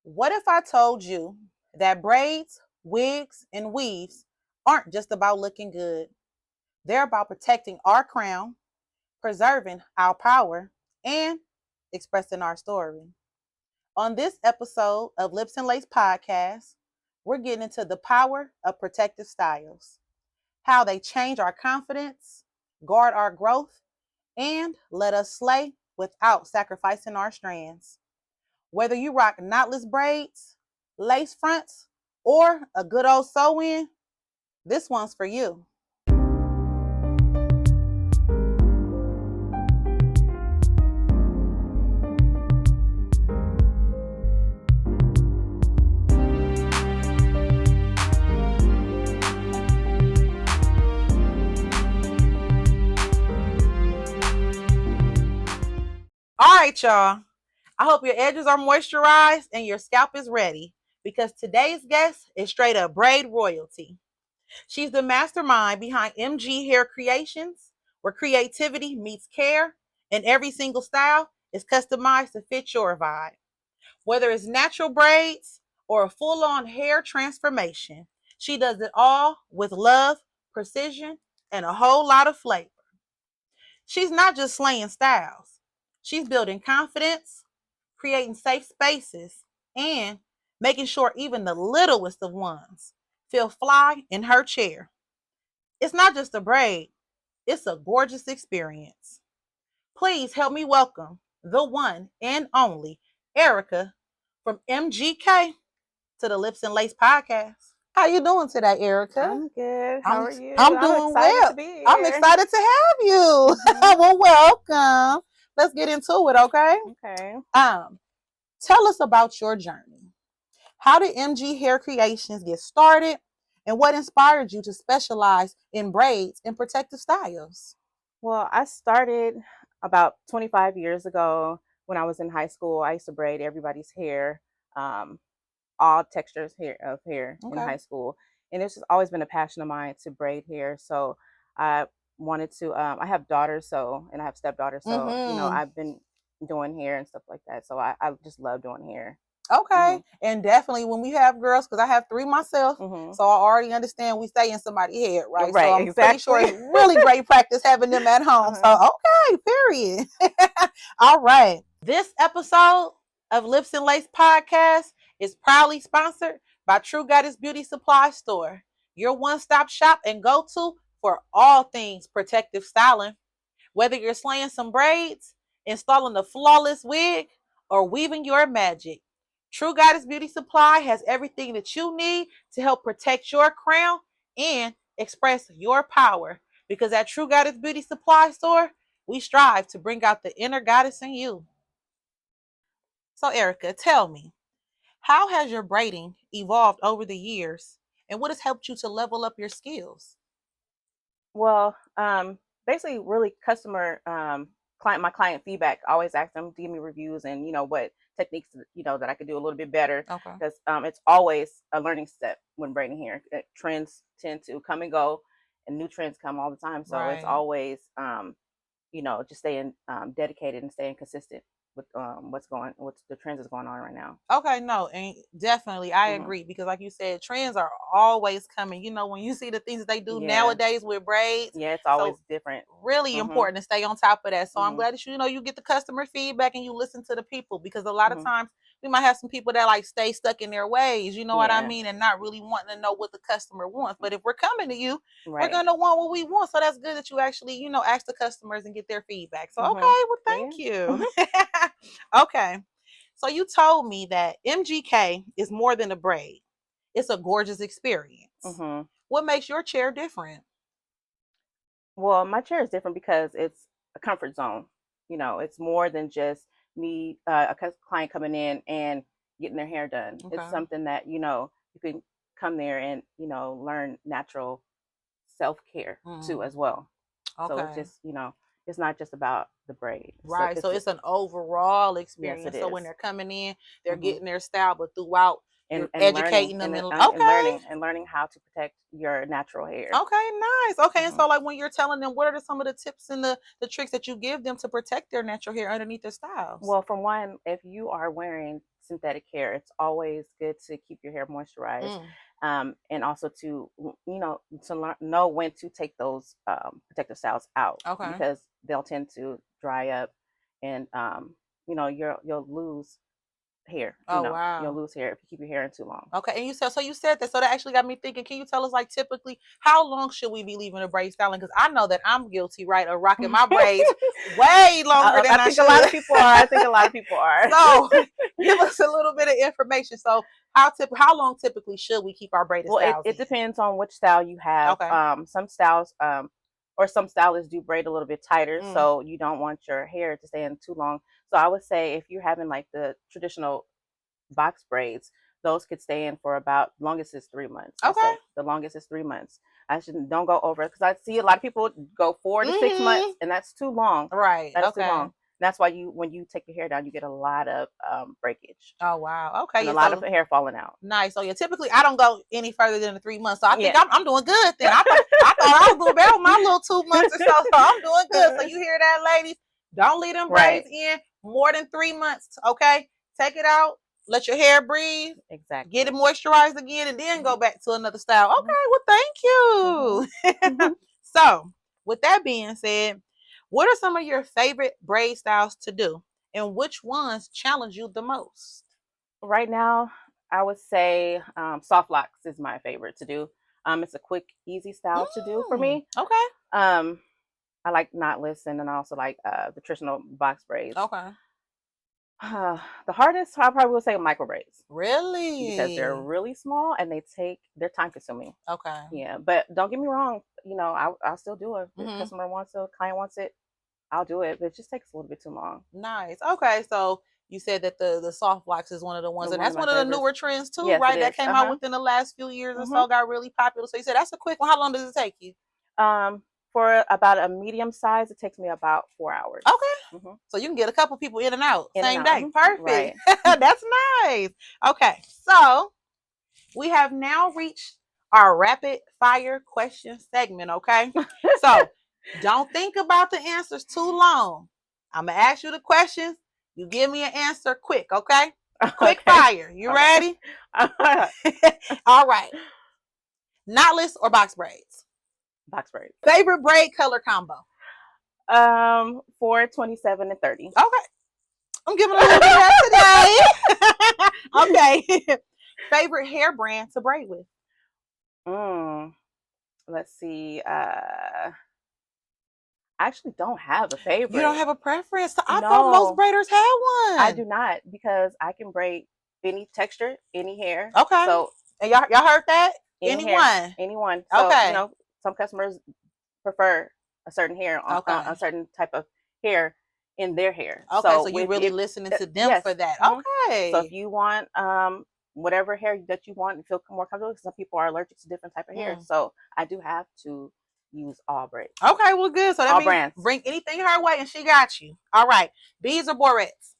What if I told you that braids, wigs, and weaves aren't just about looking good? They're about protecting our crown, preserving our power, and expressing our story. On this episode of Lips and Lace Podcast, we're getting into the power of protective styles, how they change our confidence, guard our growth, and let us slay without sacrificing our strands. Whether you rock knotless braids, lace fronts, or a good old sew in, this one's for you. All right, y'all. I hope your edges are moisturized and your scalp is ready because today's guest is straight up braid royalty. She's the mastermind behind MG Hair Kreations, where creativity meets care and every single style is customized to fit your vibe. Whether it's natural braids or a full-on hair transformation, she does it all with love, precision, and a whole lot of flavor. She's not just slaying styles. She's building confidence, creating safe spaces, and making sure even the littlest of ones feel fly in her chair. It's not just a braid, it's a gorgeous experience. Please help me welcome the one and only Erika from MGK to the Lips and Lace podcast. How you doing today, Erika? I'm good. How are you? I'm doing excited well. to be here. I'm excited to have you. Well, welcome. Let's get into it, okay? Okay. Tell us about your journey. How did MG Hair Kreations get started, and what inspired you to specialize in braids and protective styles? Well, I started about 25 years ago when I was in high school. I used to braid everybody's hair, all textures of hair in high school. And it's just always been a passion of mine to braid hair. So I wanted to, I have daughters, and I have stepdaughters. So, I've been doing hair and stuff like that. So I just love doing hair. Okay. And definitely when we have girls, because I have 3 myself, so I already understand we stay in somebody's head, right? Right, So I'm exactly. pretty sure it's really great practice having them at home. So, okay, period. All right. This episode of Lips and Lace Podcast is proudly sponsored by True Goddess Beauty Supply Store, your one-stop shop and go-to for all things protective styling. Whether you're slaying some braids, installing a flawless wig, or weaving your magic, True Goddess Beauty Supply has everything that you need to help protect your crown and express your power. Because at True Goddess Beauty Supply Store, we strive to bring out the inner goddess in you. So, Erika, tell me, how has your braiding evolved over the years, and what has helped you to level up your skills? Well, basically, really customer my client feedback. I always ask them to give me reviews and what techniques that I could do a little bit better. Okay. Because it's always a learning step when braiding hair. Trends tend to come and go, and new trends come all the time. So it's always just staying dedicated and staying consistent with what's the trends is going on right now. Okay, no, and definitely I agree because like you said, trends are always coming. When you see the things that they do nowadays with braids, it's always different. Really important to stay on top of that. So I'm glad that you get the customer feedback and you listen to the people, because a lot of times we might have some people that like stay stuck in their ways, you know what I mean, and not really wanting to know what the customer wants. But if we're coming to you, we're gonna want what we want. So that's good that you actually ask the customers and get their feedback. So okay, well thank you. Okay, so you told me that MGK is more than a braid. It's a gorgeous experience. What makes your chair different? Well, my chair is different because it's a comfort zone. It's more than just me, a client coming in and getting their hair done. Okay. It's something that, you can come there and, learn natural self-care too as well. Okay. So it's just, it's not just about the braid. Right. So it's an overall experience. Yes, so when they're coming in, they're getting their style, but throughout and educating them and learning how to protect your natural hair. Okay, nice. Okay, and so like when you're telling them, what are some of the tips and the tricks that you give them to protect their natural hair underneath their styles? Well, for one, if you are wearing synthetic hair, it's always good to keep your hair moisturized. And also to know when to take those protective styles out, because they'll tend to dry up, and you'll lose hair. Wow. You'll lose hair if you keep your hair in too long. Okay, and you said that, so that actually got me thinking. Can you tell us, like, typically how long should we be leaving a braid styling? Because I know that I'm guilty, right, of rocking my braids way longer than I should. A lot of people are. I think a lot of people are. So give us a little bit of information. So how long typically should we keep our braided styles? It depends on which style you have. Okay. Some styles or some stylists do braid a little bit tighter, so you don't want your hair to stay in too long. So I would say if you're having like the traditional box braids, those could stay in for about, longest is 3 months. Okay. The longest is 3 months. Don't go over it, because I see a lot of people go 4 to 6 months, and that's too long. Right. That's too long. That's why when you take your hair down, you get a lot of breakage. Oh wow. Okay. And a lot of hair falling out. Nice. So yeah, typically I don't go any further than the 3 months. So I think I'm doing good then. I thought I was doing better with my little 2 months or so. So I'm doing good. So you hear that, ladies? Don't leave them braids in more than 3 months. Okay. Take it out. Let your hair breathe. Exactly. Get it moisturized again, and then go back to another style. Okay. Well, thank you. So with that being said, what are some of your favorite braid styles to do, and which ones challenge you the most? Right now, I would say soft locks is my favorite to do. It's a quick, easy style to do for me. Okay. I like knotless, and then I also like the traditional box braids. Okay. The hardest, I probably would say micro braids. Really? Because they're really small and they're time consuming. Okay. Yeah, but don't get me wrong. I'll still do it. If the customer wants it, client wants it, I'll do it. But it just takes a little bit too long. Nice. Okay, so you said that the soft locks is one of the ones, and that's one of the newer trends too, yes, right? That came out within the last few years or so, got really popular. So you said that's a quick one. How long does it take you? For about a medium size, it takes me about 4 hours. Okay. So you can get a couple people in and out same day. Perfect. Right. That's nice. Okay. So we have now reached our rapid fire question segment. Okay. So don't think about the answers too long. I'm going to ask you the questions. You give me an answer quick. Okay. Quick fire. You ready? All right. Knotless or box braids? Box braids. Favorite braid color combo? 4, 27, and 30. Okay. I'm giving a little bit of that today. Okay. Favorite hair brand to braid with? Let's see. I actually don't have a favorite. You don't have a preference? I thought most braiders had one. I do not, because I can braid any texture, any hair. Okay. So, and y'all heard that? Anyone. So, okay. Some customers prefer a certain hair on a certain type of hair in their hair. Okay, so you're really listening to them for that. Okay. So if you want whatever hair that you want and feel more comfortable, because some people are allergic to different type of hair. So I do have to use all braids. Okay, well, good. So that all means brands. Bring anything her way and she got you. All right. Beads or barrettes?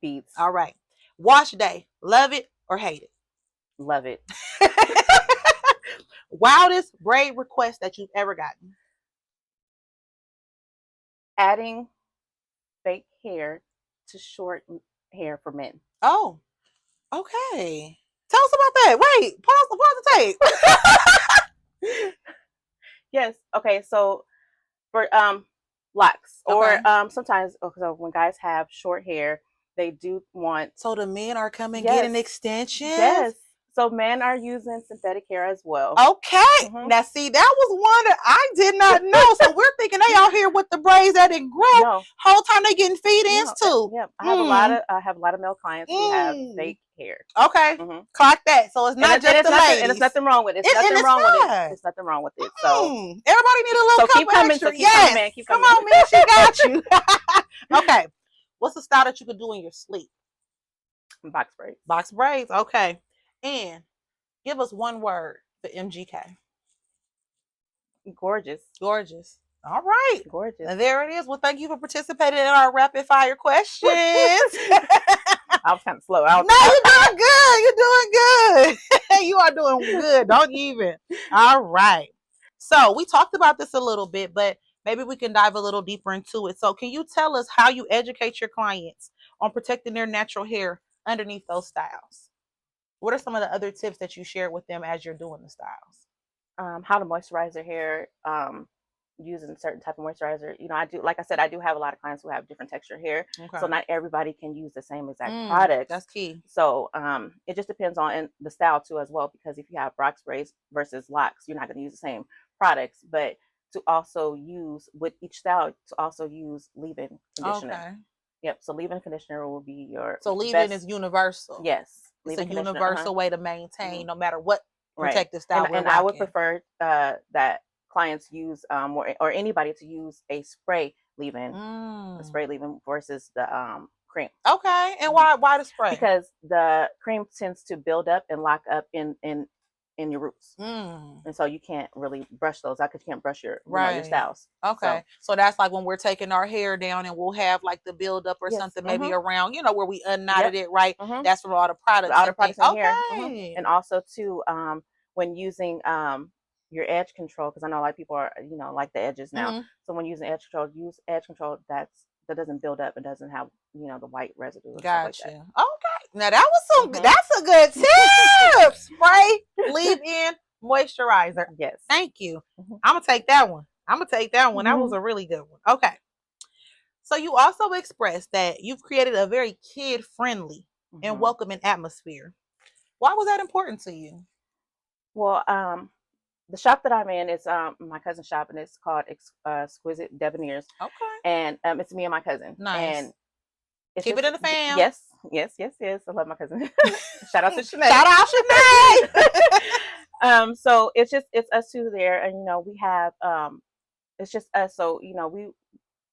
Beads. All right. Wash day. Love it or hate it? Love it. Wildest braid request that you've ever gotten? Adding fake hair to short hair for men. Oh, okay. Tell us about that. Wait, pause the tape. Yes. Okay. So for locks, or sometimes, so when guys have short hair, they do want. So the men are coming getting extensions. Yes. So men are using synthetic hair as well. Okay. Now see, that was one that I did not know. So we're thinking they out here with the braids that didn't grow. No. Whole time they getting feed-ins too. Yeah. I have a lot of male clients who have fake hair. Okay. Clock that. So it's not just the ladies. And there's nothing wrong with it. There's nothing wrong with it. There's nothing wrong with it. So everybody need a little keep coming. Extra. So keep coming, man. Keep coming. Come on, man. She got you. Okay. What's the style that you could do in your sleep? Box braids. Box braids. Okay. And give us one word for MGK. Gorgeous. Gorgeous. All right. Gorgeous. And there it is. Well, thank you for participating in our rapid fire questions. I was kind of slow. No, you're doing good. You're doing good. You are doing good. Don't even. All right. So we talked about this a little bit, but maybe we can dive a little deeper into it. So can you tell us how you educate your clients on protecting their natural hair underneath those styles? What are some of the other tips that you share with them as you're doing the styles? How to moisturize their hair, using certain type of moisturizer. I do, like I said, I do have a lot of clients who have different texture hair, Okay. so not everybody can use the same exact products. That's key. So it just depends on the style too as well, because if you have box braids versus locks, you're not going to use the same products. But to also use with each style, to also use leave-in conditioner. Okay. Yep. So leave-in conditioner will be your So leave-in is universal. Yes. It's a universal way to maintain no matter what right. protective style we're and rocking. I would prefer that clients use or anybody to use a spray leave-in, a spray leave-in versus the cream. Okay. And why the spray? Because the cream tends to build up and lock up in your roots, and so you can't really brush those out because you can't brush your your styles. Okay, so that's like when we're taking our hair down and we'll have like the buildup or something maybe around, where we unknotted it, right? That's from all the products. All the products in here. Okay. And also too, when using your edge control, because I know a lot of people are like the edges now. So when using edge control, use edge control that doesn't build up and doesn't have the white residue. And Gotcha. stuff like that. Okay. Now that was some. That's a good tip. Spray, leave-in moisturizer. Yes. Thank you. I'm gonna take that one. That was a really good one. Okay. So you also expressed that you've created a very kid-friendly and welcoming atmosphere. Why was that important to you? Well, the shop that I'm in is my cousin's shop, and it's called Exquisite Debonaires. Okay. And it's me and my cousin. Nice. And it's keep it in the fam. Yes. I love my cousin. Shout out to Shanae. Shout out Shanae. So it's us two there, and we have it's just us. So we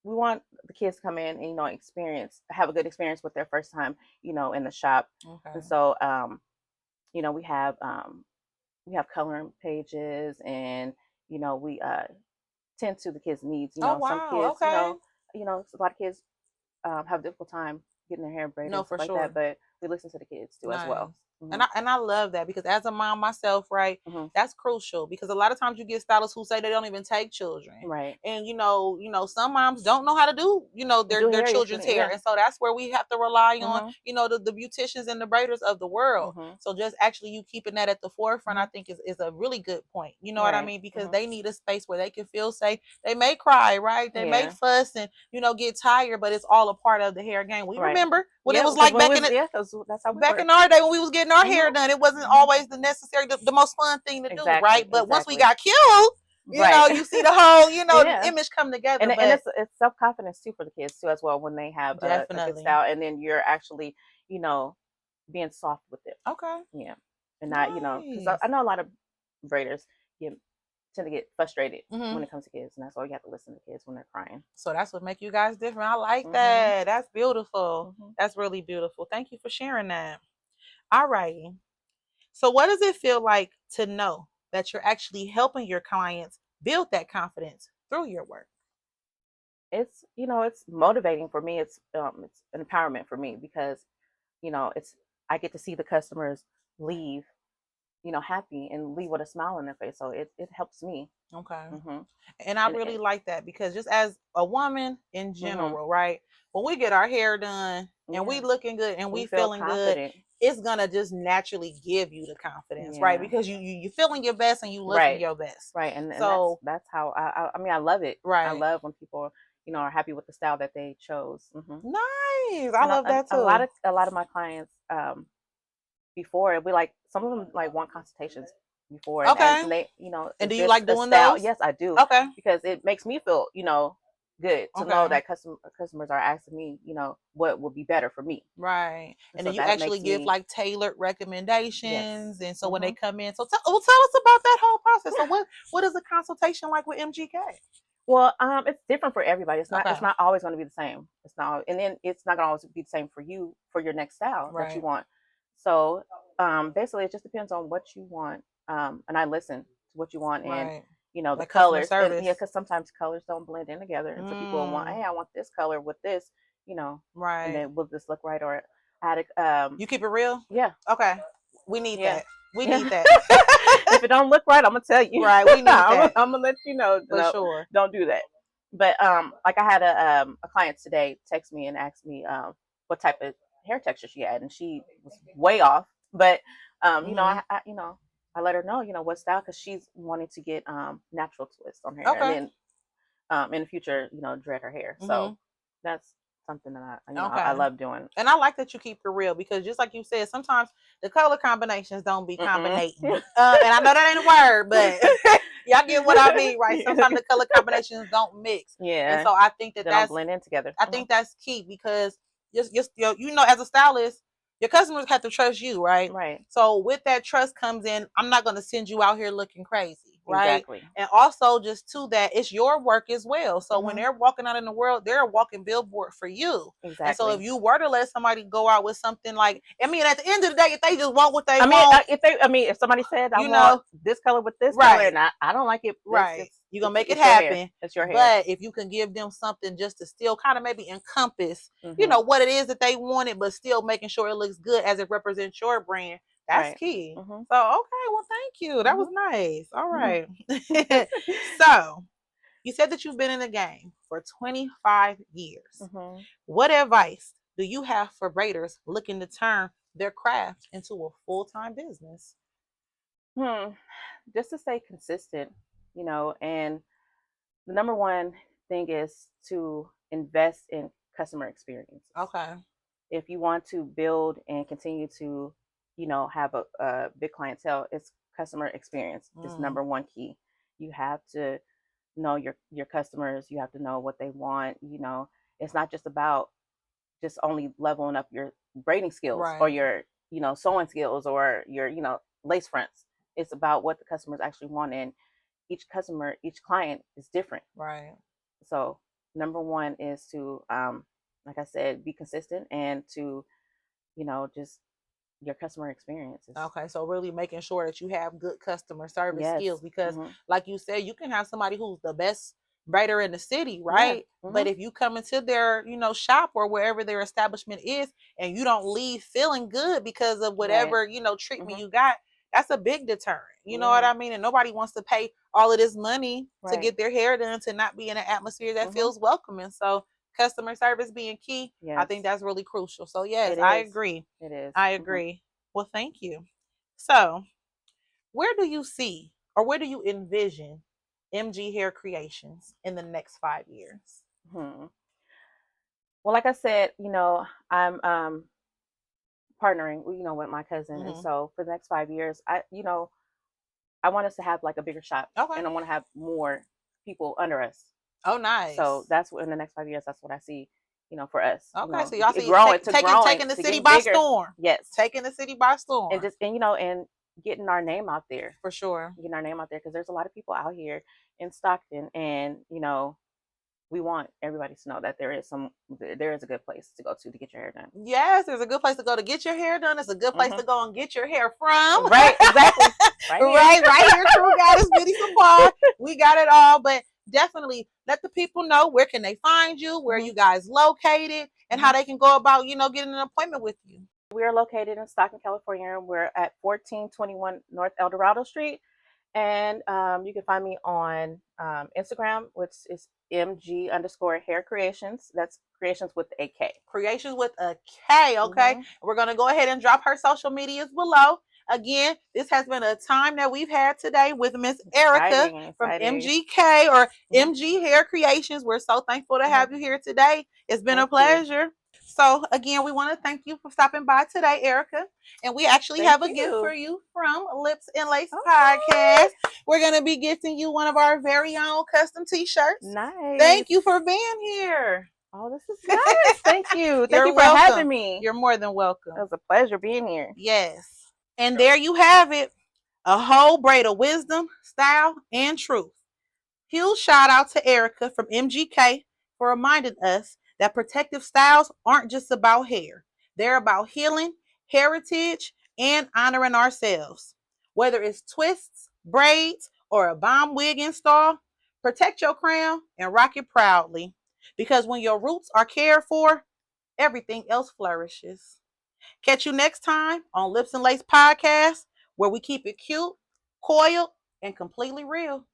want the kids to come in and have a good experience with their first time in the shop. Okay. And so we have coloring pages, and we tend to the kids' needs. Some kids, a lot of kids have a difficult time getting their hair braided, no, for sure. That, but we listen to the kids too as well. And I love that, because as a mom myself, right, that's crucial, because a lot of times you get stylists who say they don't even take children, right? And some moms don't know how to do their children's hair, and so that's where we have to rely on the beauticians and the braiders of the world. So just actually you keeping that at the forefront, I think is a really good point. You know what I mean? Because they need a space where they can feel safe. They may cry, right? They may fuss and get tired, but it's all a part of the hair game. We remember what it was like back in our day when we was getting our hair done. It wasn't always the most fun thing to do, right? But once we got cute, you see the whole image come together. And it's self-confidence too for the kids too as well, when they have a good style, and then you're actually being soft with it. Okay. Yeah. And not because I know a lot of braiders tend to get frustrated when it comes to kids, and that's why you have to listen to kids when they're crying. So that's what makes you guys different. I like that. That's beautiful. That's really beautiful. Thank you for sharing that. All righty. So what does it feel like to know that you're actually helping your clients build that confidence through your work? It's it's motivating for me. It's an empowerment for me, because I get to see the customers leave happy and leave with a smile on their face. So it helps me. Okay. And I really like that, because just as a woman in general, right, when we get our hair done and we looking good and we feeling confident, good, it's gonna just naturally give you the confidence, right? Because you feeling your best and you looking your best, right? And so that's how I love it, right? I love when people are happy with the style that they chose. Nice. I love that too. A lot of my clients before, some of them want consultations before. Okay. And they, and do you like doing those? Yes, I do. Okay. Because it makes me feel, good to know that customers are asking me, what would be better for me. Right. And then you actually give tailored recommendations. Yes. And so when they come in, so tell us about that whole process. So what is a consultation like with MGK? Well, it's different for everybody. It's not always going to be the same. It's not, and then it's not going to always be the same for you for your next style that you want. So basically, it just depends on what you want, and I listen to what you want, and the colors. Because sometimes colors don't blend in together, and so people will want, hey, I want this color with this, right, and then will this look right? Or I had you keep it real, yeah, okay, we need that. We need that. If it don't look right, I'm gonna tell you. Right, we need that. I'm gonna let you know. For sure. Don't do that. But I had a client today text me and ask me what type of hair texture she had, and she was way off. But you know, I let her know, you know, what style, because she's wanting to get natural twists on her hair, and then in the future, you know, dread her hair. So that's something that I love doing. And I like that you keep it real, because just like you said, sometimes the color combinations don't be combinating. And I know that ain't a word, but y'all get what I mean, right? Sometimes the color combinations don't mix. Yeah. And so I think that they don't blend in together. I think that's key, because just you know, as a stylist, your customers have to trust you, right? Right. So with that trust comes in, I'm not going to send you out here looking crazy, right? Exactly. And also, just to that, it's your work as well. So when they're walking out in the world, they're a walking billboard for you. Exactly. And so if you were to let somebody go out with something like, I mean, at the end of the day, if they just want what they want, if somebody said, I want this color with this color, and I don't like it, right? You're gonna make it happen. It's your hair. But if you can give them something just to still kind of maybe encompass, you know, what it is that they wanted, but still making sure it looks good as it represents your brand, that's key. So, okay, well, thank you. That was nice. All right. So, you said that you've been in the game for 25 years. What advice do you have for braiders looking to turn their craft into a full-time business? Just to stay consistent, you know, and the number one thing is to invest in customer experience. Okay. If you want to build and continue to, you know, have a big clientele, it's customer experience. It's number one key. You have to know your customers. You have to know what they want. You know, it's not just about just only leveling up your braiding skills or your, you know, sewing skills or your, you know, lace fronts. It's about what the customers actually want, and each customer, each client is different. Right. So number one is to, like I said, be consistent, and to, you know, just your customer experiences. Okay, so really making sure that you have good customer service skills, because like you said, you can have somebody who's the best braider in the city, right? But if you come into their, you know, shop or wherever their establishment is, and you don't leave feeling good because of whatever, you know, treatment you got, that's a big deterrent. You know what I mean? And nobody wants to pay all of this money to get their hair done, to not be in an atmosphere that feels welcoming. So customer service being key, I think that's really crucial. So yes, I agree. It is. I agree. Well, thank you. So where do you see, or where do you envision MG Hair Kreations in the next 5 years? Well, like I said, you know, I'm partnering, you know, with my cousin, and so for the next 5 years, you know, I want us to have like a bigger shop, and I want to have more people under us. Oh, nice. So that's what in the next 5 years, that's what I see, you know, for us. Okay, you know, so y'all see taking the city by storm. Yes, taking the city by storm, and you know, and getting our name out there. For sure. Getting our name out there, because there's a lot of people out here in Stockton, and you know, we want everybody to know that there is a good place to go to get your hair done. Yes, there's a good place to go to get your hair done. It's a good place to go and get your hair from. Right, exactly. right here, True Goddess Beauty Supply. We got it all, but definitely let the people know where can they find you, where you guys located, and how they can go about, you know, getting an appointment with you. We are located in Stockton, California. We're at 1421 North El Dorado Street. And you can find me on Instagram, which is MG_Hair Kreations. That's creations with a K. Creations with a K, okay? We're going to go ahead and drop her social medias below. Again, this has been a time that we've had today with Miss Erika from MGK or MG Hair Kreations. We're so thankful to have you here today. It's been a pleasure. So again, we want to thank you for stopping by today, Erika. And we actually have a gift for you from Lips and Lace Podcast. We're going to be gifting you one of our very own custom t-shirts. Nice. Thank you for being here. Oh, this is nice. Thank you. Thank you for having me. You're more than welcome. It was a pleasure being here. Yes. And there you have it. A whole braid of wisdom, style, and truth. Huge shout out to Erika from MGK for reminding us that protective styles aren't just about hair. They're about healing, heritage, and honoring ourselves. Whether it's twists, braids, or a bomb wig install, protect your crown and rock it proudly. Because when your roots are cared for, everything else flourishes. Catch you next time on Lips and Lace Podcast, where we keep it cute, coiled, and completely real.